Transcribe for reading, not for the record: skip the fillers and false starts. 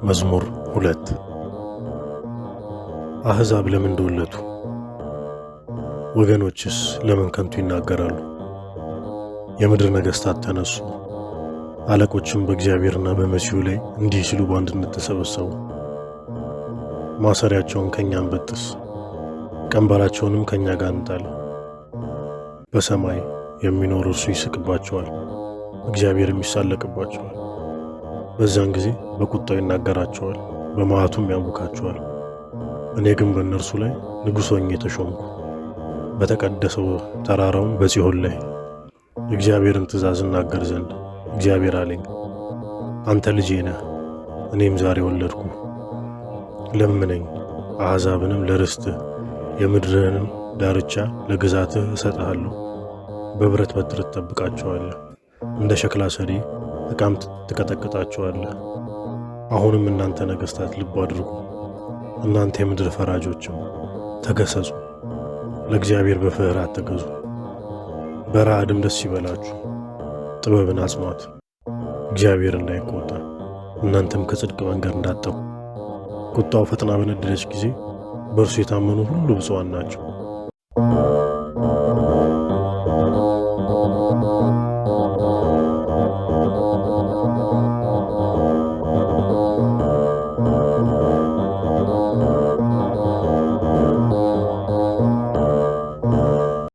መዝሙር 2 አሕዛብ ለምን እንደወለቱ ወገኖችስ ለምን ከንቱ ይናገራሉ? የምድር ነገሥታት ተነሱ፣ አለቆችም በእግዚአብሔርና በመሲሁ ላይ እንዲህ ሲሉ በአንድነት ተሰበሰቡ። ማሰሪያቸውን ከእኛ እንበጥስ፣ ቀንበራቸውንም ከእኛ ጋር እንጣል። በሰማይ የሚኖር እርሱ ይስቅባቸዋል፣ እግዚአብሔርም ይሳለቅባቸዋል። በዚያን ጊዜ በቁጣው ይናገራቸዋል፣ በመዓቱም ያውካቸዋል። እኔ ግን በእነርሱ ላይ ንጉሥ ሆኜ ተሾምኩ፣ በተቀደሰው ተራራውም በጽዮን ላይ የእግዚአብሔርን ትእዛዝ እናገር ዘንድ እግዚአብሔር አለኝ። አንተ ልጄ ነህ፣ እኔም ዛሬ ወለድኩ። ለምነኝ፣ አሕዛብንም ለርስትህ የምድርህንም ዳርቻ ለግዛትህ እሰጥሃለሁ። በብረት በትር ትጠብቃቸዋለህ፣ እንደ ሸክላ ሰሪ ዕቃም ትቀጠቅጣቸዋለህ። አሁንም እናንተ ነገሥታት ልብ አድርጉ፣ እናንተ የምድር ፈራጆችም ተገሰጹ። ለእግዚአብሔር በፍርሃት ተገዙ፣ በረዓድም ደስ ይበላችሁ። ጥበብን አጽኗት፣ እግዚአብሔር እንዳይቆጣ፣ እናንተም ከጽድቅ መንገድ እንዳትጠፉ። ቁጣው ፈጥና በነደደች ጊዜ በእርሱ የታመኑ ሁሉ ብፁዓን ናቸው።